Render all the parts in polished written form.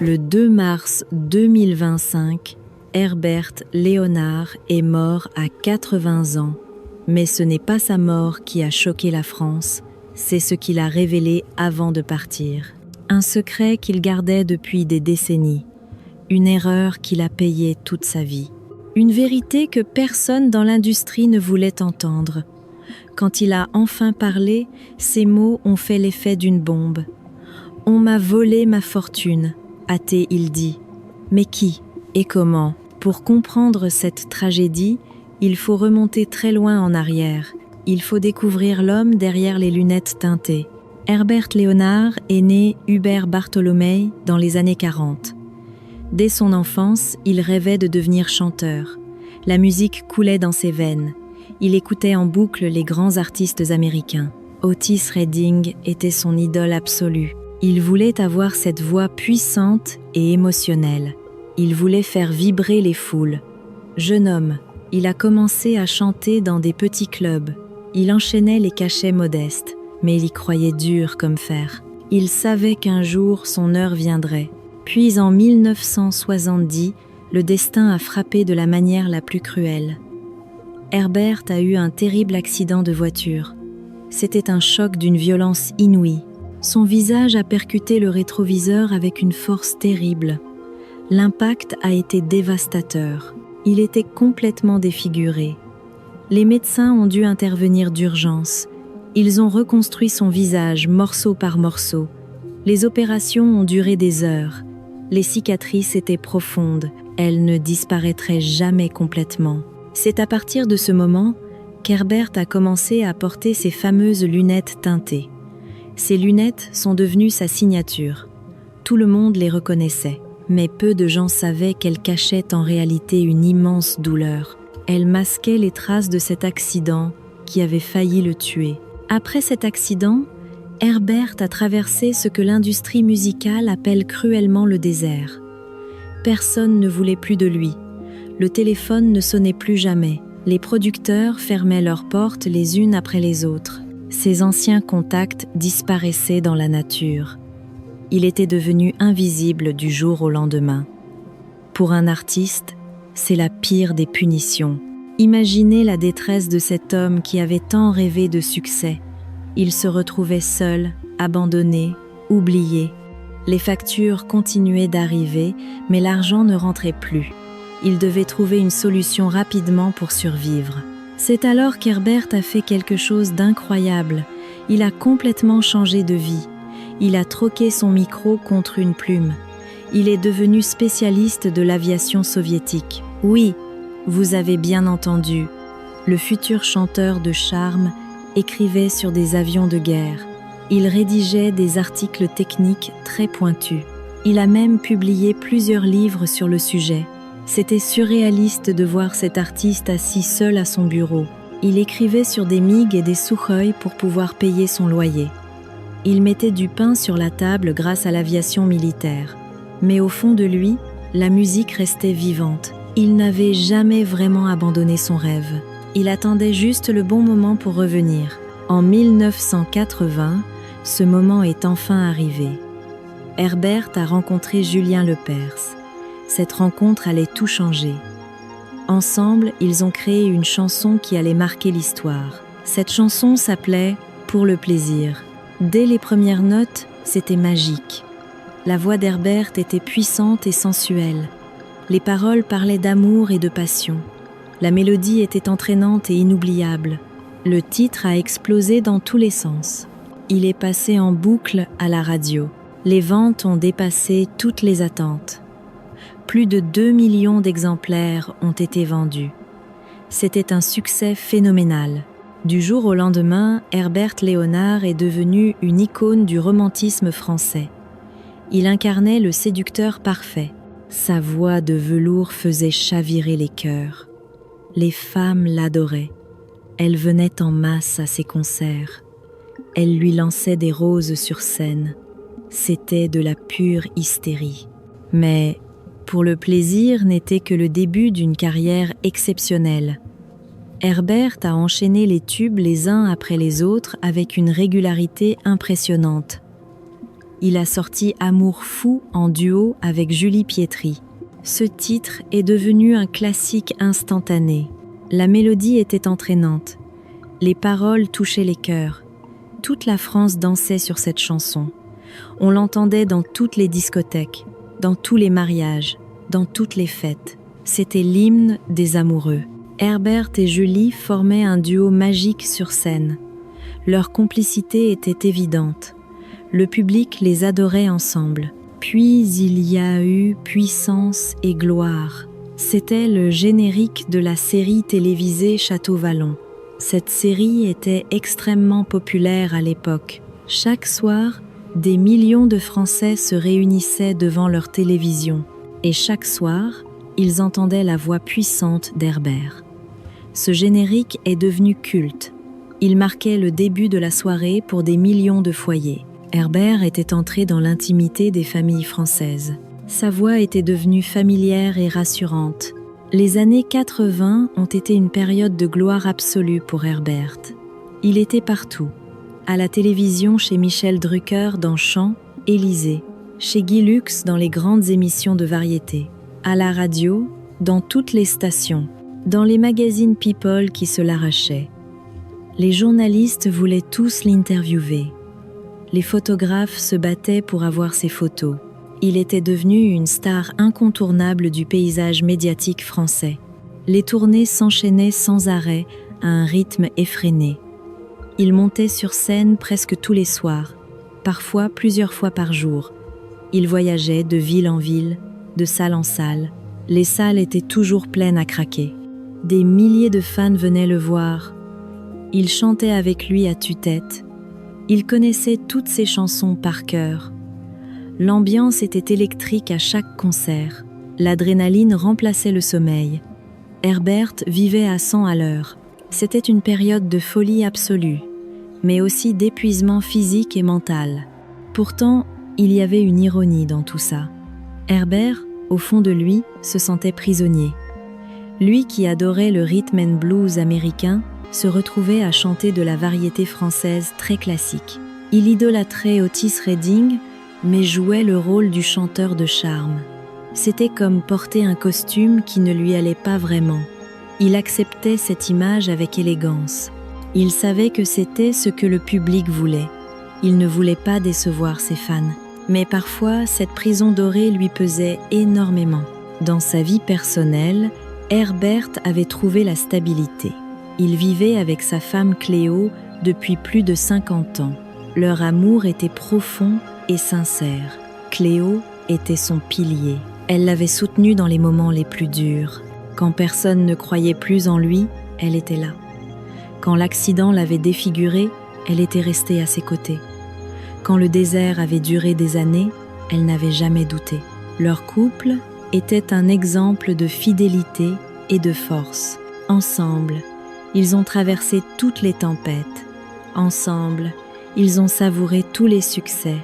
Le 2 mars 2025, Herbert Léonard est mort à 80 ans. Mais ce n'est pas sa mort qui a choqué la France, c'est ce qu'il a révélé avant de partir. Un secret qu'il gardait depuis des décennies. Une erreur qu'il a payée toute sa vie. Une vérité que personne dans l'industrie ne voulait entendre. Quand il a enfin parlé, ces mots ont fait l'effet d'une bombe. « On m'a volé ma fortune », a-t-il dit. Mais qui et comment? Pour comprendre cette tragédie, il faut remonter très loin en arrière. Il faut découvrir l'homme derrière les lunettes teintées. Herbert Léonard est né Hubert Bartholomé dans les années 40. Dès son enfance, il rêvait de devenir chanteur. La musique coulait dans ses veines. Il écoutait en boucle les grands artistes américains. Otis Redding était son idole absolue. Il voulait avoir cette voix puissante et émotionnelle. Il voulait faire vibrer les foules. Jeune homme, il a commencé à chanter dans des petits clubs. Il enchaînait les cachets modestes, mais il y croyait dur comme fer. Il savait qu'un jour son heure viendrait. Puis en 1970, le destin a frappé de la manière la plus cruelle. Herbert a eu un terrible accident de voiture. C'était un choc d'une violence inouïe. Son visage a percuté le rétroviseur avec une force terrible. L'impact a été dévastateur. Il était complètement défiguré. Les médecins ont dû intervenir d'urgence. Ils ont reconstruit son visage morceau par morceau. Les opérations ont duré des heures. Les cicatrices étaient profondes. Elles ne disparaîtraient jamais complètement. C'est à partir de ce moment qu'Herbert a commencé à porter ses fameuses lunettes teintées. Ces lunettes sont devenues sa signature. Tout le monde les reconnaissait. Mais peu de gens savaient qu'elles cachaient en réalité une immense douleur. Elles masquaient les traces de cet accident qui avait failli le tuer. Après cet accident, Herbert a traversé ce que l'industrie musicale appelle cruellement le désert. Personne ne voulait plus de lui. Le téléphone ne sonnait plus jamais. Les producteurs fermaient leurs portes les unes après les autres. Ses anciens contacts disparaissaient dans la nature. Il était devenu invisible du jour au lendemain. Pour un artiste, c'est la pire des punitions. Imaginez la détresse de cet homme qui avait tant rêvé de succès. Il se retrouvait seul, abandonné, oublié. Les factures continuaient d'arriver, mais l'argent ne rentrait plus. Il devait trouver une solution rapidement pour survivre. C'est alors qu'Herbert a fait quelque chose d'incroyable. Il a complètement changé de vie. Il a troqué son micro contre une plume. Il est devenu spécialiste de l'aviation soviétique. Oui, vous avez bien entendu. Le futur chanteur de charme écrivait sur des avions de guerre. Il rédigeait des articles techniques très pointus. Il a même publié plusieurs livres sur le sujet. C'était surréaliste de voir cet artiste assis seul à son bureau. Il écrivait sur des MiG et des Sukhoi pour pouvoir payer son loyer. Il mettait du pain sur la table grâce à l'aviation militaire. Mais au fond de lui, la musique restait vivante. Il n'avait jamais vraiment abandonné son rêve. Il attendait juste le bon moment pour revenir. En 1980, ce moment est enfin arrivé. Herbert a rencontré Julien Lepers. Cette rencontre allait tout changer. Ensemble, ils ont créé une chanson qui allait marquer l'histoire. Cette chanson s'appelait « Pour le plaisir ». Dès les premières notes, c'était magique. La voix d'Herbert était puissante et sensuelle. Les paroles parlaient d'amour et de passion. La mélodie était entraînante et inoubliable. Le titre a explosé dans tous les sens. Il est passé en boucle à la radio. Les ventes ont dépassé toutes les attentes. Plus de 2 millions d'exemplaires ont été vendus. C'était un succès phénoménal. Du jour au lendemain, Herbert Léonard est devenu une icône du romantisme français. Il incarnait le séducteur parfait. Sa voix de velours faisait chavirer les cœurs. Les femmes l'adoraient. Elles venaient en masse à ses concerts. Elles lui lançaient des roses sur scène. C'était de la pure hystérie. Mais Pour le plaisir n'était que le début d'une carrière exceptionnelle. Herbert a enchaîné les tubes les uns après les autres avec une régularité impressionnante. Il a sorti Amour fou en duo avec Julie Pietri. Ce titre est devenu un classique instantané. La mélodie était entraînante. Les paroles touchaient les cœurs. Toute la France dansait sur cette chanson. On l'entendait dans toutes les discothèques, dans tous les mariages, dans toutes les fêtes. C'était l'hymne des amoureux. Herbert et Julie formaient un duo magique sur scène. Leur complicité était évidente. Le public les adorait ensemble. Puis il y a eu Puissance et gloire. C'était le générique de la série télévisée Château Vallon. Cette série était extrêmement populaire à l'époque. Chaque soir, des millions de Français se réunissaient devant leur télévision. Et chaque soir, ils entendaient la voix puissante d'Herbert. Ce générique est devenu culte. Il marquait le début de la soirée pour des millions de foyers. Herbert était entré dans l'intimité des familles françaises. Sa voix était devenue familière et rassurante. Les années 80 ont été une période de gloire absolue pour Herbert. Il était partout. À la télévision chez Michel Drucker dans Chant, Élysée. Chez Guy Lux dans les grandes émissions de variété. À la radio, dans toutes les stations. Dans les magazines People qui se l'arrachaient. Les journalistes voulaient tous l'interviewer. Les photographes se battaient pour avoir ses photos. Il était devenu une star incontournable du paysage médiatique français. Les tournées s'enchaînaient sans arrêt à un rythme effréné. Il montait sur scène presque tous les soirs, parfois plusieurs fois par jour. Il voyageait de ville en ville, de salle en salle. Les salles étaient toujours pleines à craquer. Des milliers de fans venaient le voir. Il chantait avec lui à tue-tête. Il connaissait toutes ses chansons par cœur. L'ambiance était électrique à chaque concert. L'adrénaline remplaçait le sommeil. Herbert vivait à 100 à l'heure. C'était une période de folie absolue, mais aussi d'épuisement physique et mental. Pourtant, il y avait une ironie dans tout ça. Herbert, au fond de lui, se sentait prisonnier. Lui qui adorait le rhythm and blues américain, se retrouvait à chanter de la variété française très classique. Il idolâtrait Otis Redding, mais jouait le rôle du chanteur de charme. C'était comme porter un costume qui ne lui allait pas vraiment. Il acceptait cette image avec élégance. Il savait que c'était ce que le public voulait. Il ne voulait pas décevoir ses fans. Mais parfois, cette prison dorée lui pesait énormément. Dans sa vie personnelle, Herbert avait trouvé la stabilité. Il vivait avec sa femme Cléo depuis plus de 50 ans. Leur amour était profond et sincère. Cléo était son pilier. Elle l'avait soutenu dans les moments les plus durs. Quand personne ne croyait plus en lui, elle était là. Quand l'accident l'avait défiguré, elle était restée à ses côtés. Quand le désert avait duré des années, elle n'avait jamais douté. Leur couple était un exemple de fidélité et de force. Ensemble, ils ont traversé toutes les tempêtes. Ensemble, ils ont savouré tous les succès.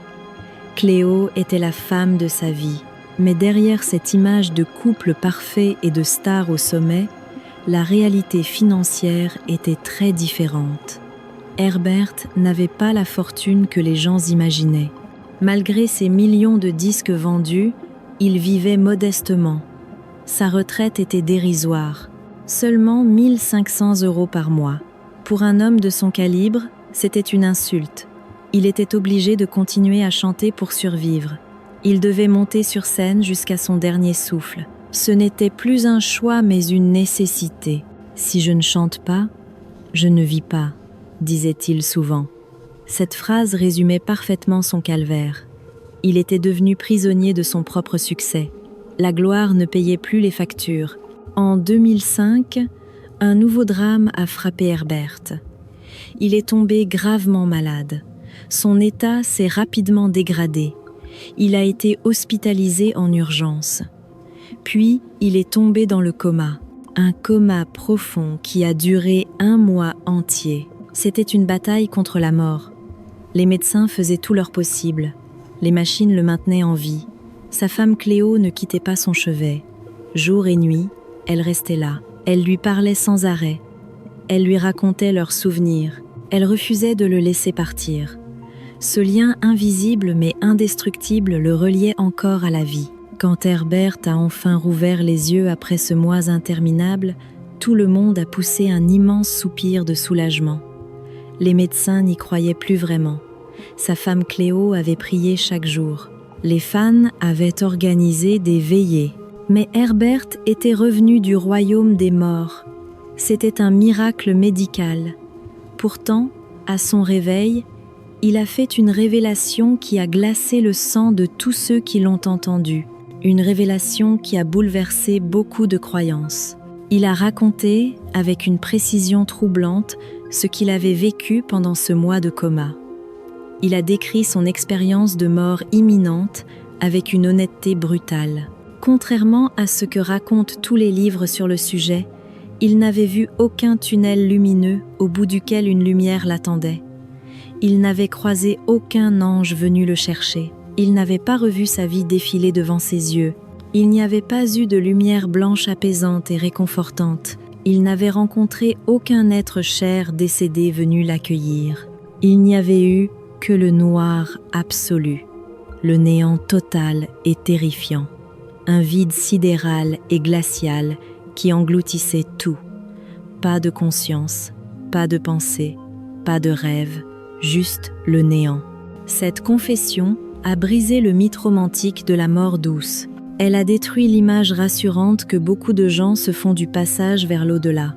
Cléo était la femme de sa vie. Mais derrière cette image de couple parfait et de star au sommet, la réalité financière était très différente. Herbert n'avait pas la fortune que les gens imaginaient. Malgré ses millions de disques vendus, il vivait modestement. Sa retraite était dérisoire. Seulement 1 500 € par mois. Pour un homme de son calibre, c'était une insulte. Il était obligé de continuer à chanter pour survivre. Il devait monter sur scène jusqu'à son dernier souffle. Ce n'était plus un choix mais une nécessité. « Si je ne chante pas, je ne vis pas », disait-il souvent. Cette phrase résumait parfaitement son calvaire. Il était devenu prisonnier de son propre succès. La gloire ne payait plus les factures. En 2005, un nouveau drame a frappé Herbert. Il est tombé gravement malade. Son état s'est rapidement dégradé. Il a été hospitalisé en urgence. Puis, il est tombé dans le coma. Un coma profond qui a duré 1 mois entier. C'était une bataille contre la mort. Les médecins faisaient tout leur possible. Les machines le maintenaient en vie. Sa femme Cléo ne quittait pas son chevet. Jour et nuit, elle restait là. Elle lui parlait sans arrêt. Elle lui racontait leurs souvenirs. Elle refusait de le laisser partir. Ce lien invisible mais indestructible le reliait encore à la vie. Quand Herbert a enfin rouvert les yeux après ce mois interminable, tout le monde a poussé un immense soupir de soulagement. Les médecins n'y croyaient plus vraiment. Sa femme Cléo avait prié chaque jour. Les fans avaient organisé des veillées. Mais Herbert était revenu du royaume des morts. C'était un miracle médical. Pourtant, à son réveil, il a fait une révélation qui a glacé le sang de tous ceux qui l'ont entendu. Une révélation qui a bouleversé beaucoup de croyances. Il a raconté, avec une précision troublante, ce qu'il avait vécu pendant ce mois de coma. Il a décrit son expérience de mort imminente avec une honnêteté brutale. Contrairement à ce que racontent tous les livres sur le sujet, il n'avait vu aucun tunnel lumineux au bout duquel une lumière l'attendait. Il n'avait croisé aucun ange venu le chercher. Il n'avait pas revu sa vie défiler devant ses yeux. Il n'y avait pas eu de lumière blanche apaisante et réconfortante. Il n'avait rencontré aucun être cher décédé venu l'accueillir. Il n'y avait eu que le noir absolu, le néant total et terrifiant, un vide sidéral et glacial qui engloutissait tout. Pas de conscience, pas de pensée, pas de rêve, juste le néant. Cette confession a brisé le mythe romantique de la mort douce. Elle a détruit l'image rassurante que beaucoup de gens se font du passage vers l'au-delà.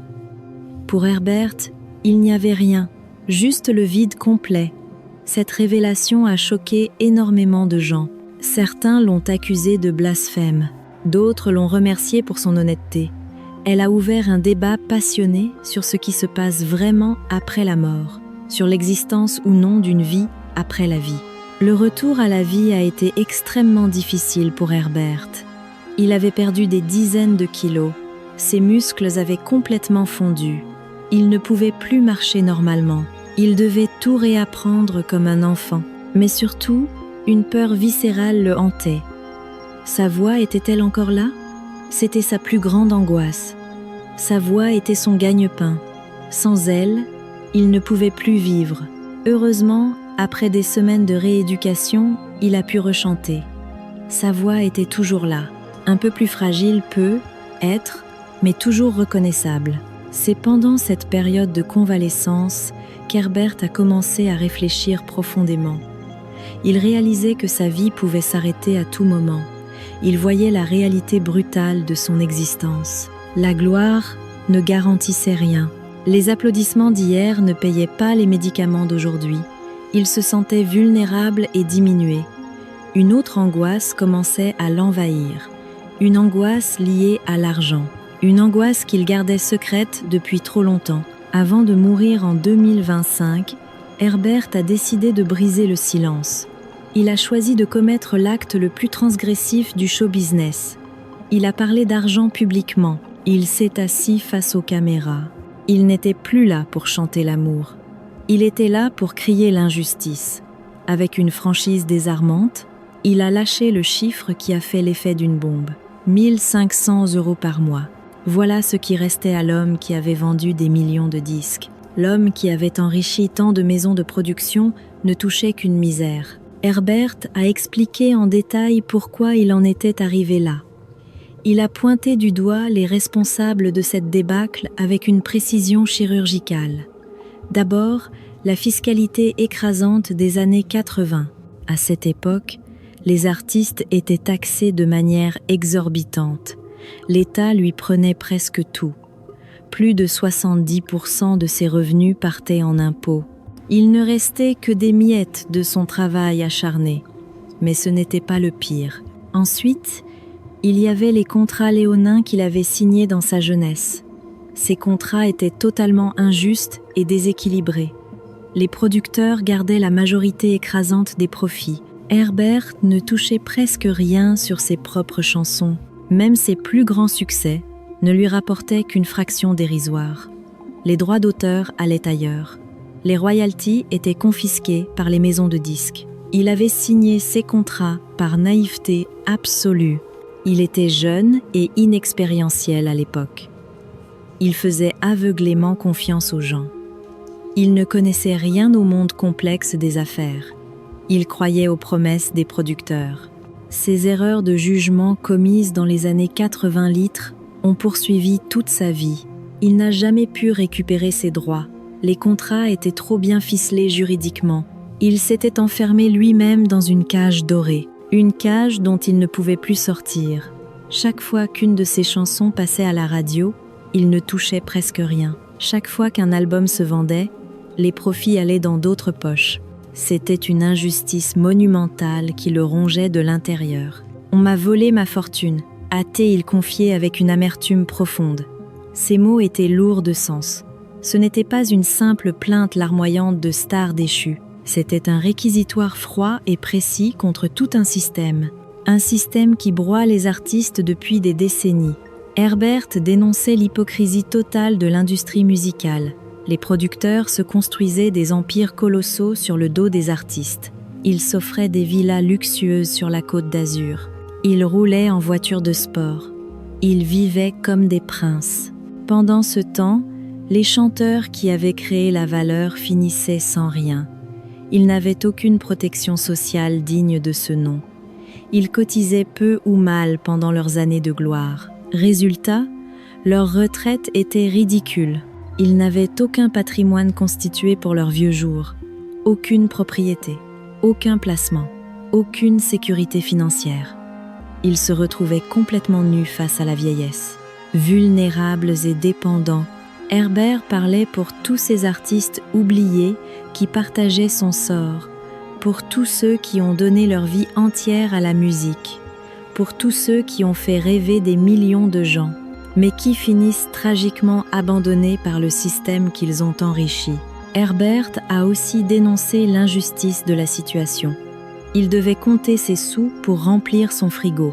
Pour Herbert, il n'y avait rien, juste le vide complet. Cette révélation a choqué énormément de gens. Certains l'ont accusé de blasphème, d'autres l'ont remercié pour son honnêteté. Elle a ouvert un débat passionné sur ce qui se passe vraiment après la mort, sur l'existence ou non d'une vie après la vie. Le retour à la vie a été extrêmement difficile pour Herbert. Il avait perdu des dizaines de kilos, ses muscles avaient complètement fondu. Il ne pouvait plus marcher normalement. Il devait tout réapprendre comme un enfant. Mais surtout, une peur viscérale le hantait. Sa voix était-elle encore là ? C'était sa plus grande angoisse. Sa voix était son gagne-pain. Sans elle, il ne pouvait plus vivre. Heureusement, après des semaines de rééducation, il a pu rechanter. Sa voix était toujours là. Un peu plus fragile peut-être, mais toujours reconnaissable. C'est pendant cette période de convalescence qu'Herbert a commencé à réfléchir profondément. Il réalisait que sa vie pouvait s'arrêter à tout moment. Il voyait la réalité brutale de son existence. La gloire ne garantissait rien. Les applaudissements d'hier ne payaient pas les médicaments d'aujourd'hui. Il se sentait vulnérable et diminué. Une autre angoisse commençait à l'envahir. Une angoisse liée à l'argent. Une angoisse qu'il gardait secrète depuis trop longtemps. Avant de mourir en 2025, Herbert a décidé de briser le silence. Il a choisi de commettre l'acte le plus transgressif du show business. Il a parlé d'argent publiquement. Il s'est assis face aux caméras. Il n'était plus là pour chanter l'amour. Il était là pour crier l'injustice. Avec une franchise désarmante, il a lâché le chiffre qui a fait l'effet d'une bombe. 1 500 € par mois. Voilà ce qui restait à l'homme qui avait vendu des millions de disques. L'homme qui avait enrichi tant de maisons de production ne touchait qu'une misère. Herbert a expliqué en détail pourquoi il en était arrivé là. Il a pointé du doigt les responsables de cette débâcle avec une précision chirurgicale. D'abord, la fiscalité écrasante des années 80. À cette époque, les artistes étaient taxés de manière exorbitante. L'État lui prenait presque tout. Plus de 70% de ses revenus partaient en impôts. Il ne restait que des miettes de son travail acharné. Mais ce n'était pas le pire. Ensuite, il y avait les contrats léonins qu'il avait signés dans sa jeunesse. Ces contrats étaient totalement injustes et déséquilibrés. Les producteurs gardaient la majorité écrasante des profits. Herbert ne touchait presque rien sur ses propres chansons. Même ses plus grands succès ne lui rapportaient qu'une fraction dérisoire. Les droits d'auteur allaient ailleurs. Les royalties étaient confisquées par les maisons de disques. Il avait signé ses contrats par naïveté absolue. Il était jeune et inexpérientiel à l'époque. Il faisait aveuglément confiance aux gens. Il ne connaissait rien au monde complexe des affaires. Il croyait aux promesses des producteurs. Ces erreurs de jugement commises dans les années 80 litres ont poursuivi toute sa vie. Il n'a jamais pu récupérer ses droits. Les contrats étaient trop bien ficelés juridiquement. Il s'était enfermé lui-même dans une cage dorée, une cage dont il ne pouvait plus sortir. Chaque fois qu'une de ses chansons passait à la radio, il ne touchait presque rien. Chaque fois qu'un album se vendait, les profits allaient dans d'autres poches. C'était une injustice monumentale qui le rongeait de l'intérieur. « On m'a volé ma fortune », a-t-il confié avec une amertume profonde. Ces mots étaient lourds de sens. Ce n'était pas une simple plainte larmoyante de star déchue. C'était un réquisitoire froid et précis contre tout un système qui broie les artistes depuis des décennies. Herbert dénonçait l'hypocrisie totale de l'industrie musicale. Les producteurs se construisaient des empires colossaux sur le dos des artistes. Ils s'offraient des villas luxueuses sur la Côte d'Azur. Ils roulaient en voiture de sport. Ils vivaient comme des princes. Pendant ce temps, les chanteurs qui avaient créé la valeur finissaient sans rien. Ils n'avaient aucune protection sociale digne de ce nom. Ils cotisaient peu ou mal pendant leurs années de gloire. Résultat, leur retraite était ridicule. Ils n'avaient aucun patrimoine constitué pour leurs vieux jours, aucune propriété, aucun placement, aucune sécurité financière. Ils se retrouvaient complètement nus face à la vieillesse. Vulnérables et dépendants, Herbert parlait pour tous ces artistes oubliés qui partageaient son sort, pour tous ceux qui ont donné leur vie entière à la musique, pour tous ceux qui ont fait rêver des millions de gens, mais qui finissent tragiquement abandonnés par le système qu'ils ont enrichi. Herbert a aussi dénoncé l'injustice de la situation. Il devait compter ses sous pour remplir son frigo.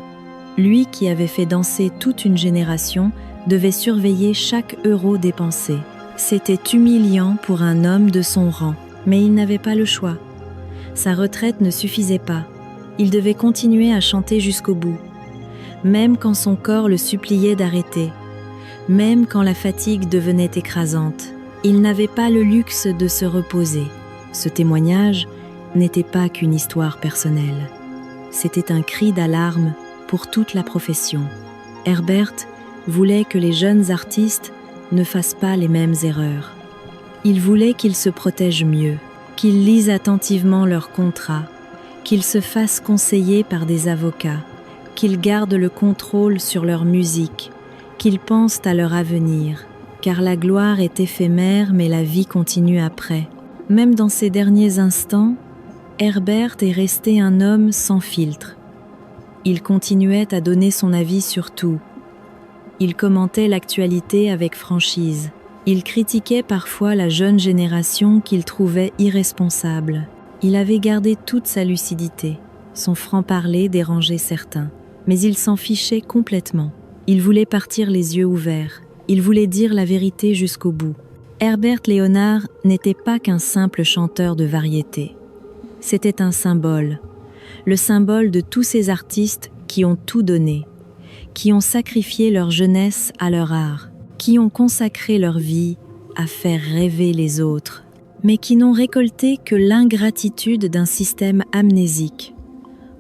Lui qui avait fait danser toute une génération devait surveiller chaque euro dépensé. C'était humiliant pour un homme de son rang, mais il n'avait pas le choix. Sa retraite ne suffisait pas. Il devait continuer à chanter jusqu'au bout, même quand son corps le suppliait d'arrêter, même quand la fatigue devenait écrasante. Il n'avait pas le luxe de se reposer. Ce témoignage n'était pas qu'une histoire personnelle. C'était un cri d'alarme pour toute la profession. Herbert voulait que les jeunes artistes ne fassent pas les mêmes erreurs. Il voulait qu'ils se protègent mieux, qu'ils lisent attentivement leurs contrats, qu'ils se fassent conseiller par des avocats, qu'ils gardent le contrôle sur leur musique, qu'ils pensent à leur avenir, car la gloire est éphémère mais la vie continue après. Même dans ses derniers instants, Herbert est resté un homme sans filtre. Il continuait à donner son avis sur tout. Il commentait l'actualité avec franchise. Il critiquait parfois la jeune génération qu'il trouvait irresponsable. Il avait gardé toute sa lucidité. Son franc-parler dérangeait certains. Mais il s'en fichait complètement. Il voulait partir les yeux ouverts. Il voulait dire la vérité jusqu'au bout. Herbert Léonard n'était pas qu'un simple chanteur de variété. C'était un symbole. Le symbole de tous ces artistes qui ont tout donné, qui ont sacrifié leur jeunesse à leur art, qui ont consacré leur vie à faire rêver les autres, mais qui n'ont récolté que l'ingratitude d'un système amnésique.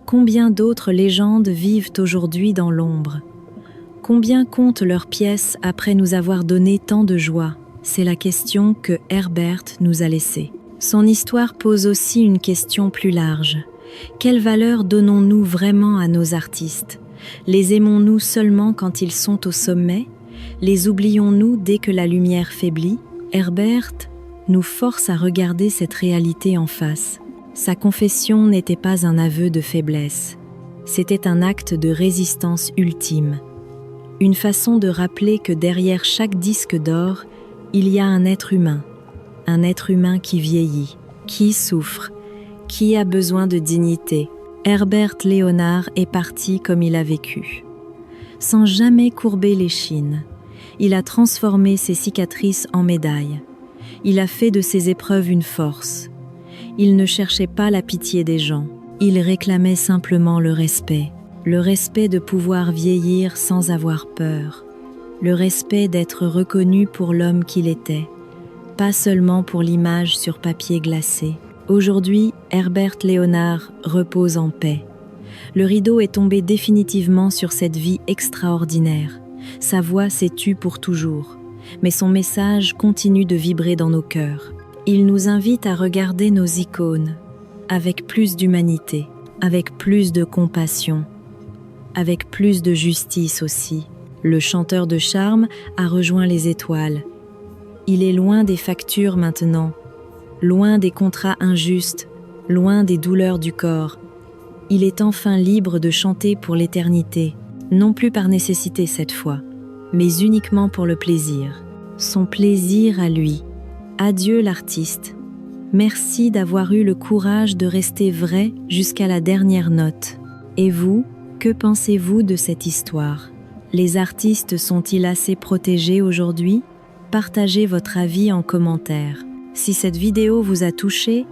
Combien d'autres légendes vivent aujourd'hui dans l'ombre? Combien comptent leurs pièces après nous avoir donné tant de joie? C'est la question que Herbert nous a laissée. Son histoire pose aussi une question plus large. Quelle valeur donnons-nous vraiment à nos artistes? Les aimons-nous seulement quand ils sont au sommet? Les oublions-nous dès que la lumière faiblit? Herbert nous force à regarder cette réalité en face. Sa confession n'était pas un aveu de faiblesse. C'était un acte de résistance ultime. Une façon de rappeler que derrière chaque disque d'or, il y a un être humain qui vieillit, qui souffre, qui a besoin de dignité. Herbert Léonard est parti comme il a vécu. Sans jamais courber l'échine, il a transformé ses cicatrices en médailles. Il a fait de ses épreuves une force. Il ne cherchait pas la pitié des gens. Il réclamait simplement le respect de pouvoir vieillir sans avoir peur, le respect d'être reconnu pour l'homme qu'il était, pas seulement pour l'image sur papier glacé. Aujourd'hui, Herbert Léonard repose en paix. Le rideau est tombé définitivement sur cette vie extraordinaire. Sa voix s'est tue pour toujours, mais son message continue de vibrer dans nos cœurs. Il nous invite à regarder nos icônes avec plus d'humanité, avec plus de compassion, avec plus de justice aussi. Le chanteur de charme a rejoint les étoiles. Il est loin des factures maintenant, loin des contrats injustes, loin des douleurs du corps. Il est enfin libre de chanter pour l'éternité, non plus par nécessité cette fois, mais uniquement pour le plaisir. Son plaisir à lui. Adieu l'artiste. Merci d'avoir eu le courage de rester vrai jusqu'à la dernière note. Et vous, que pensez-vous de cette histoire? Les artistes sont-ils assez protégés aujourd'hui? Partagez votre avis en commentaire. Si cette vidéo vous a touché,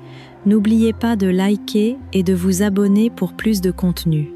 n'oubliez pas de liker et de vous abonner pour plus de contenu.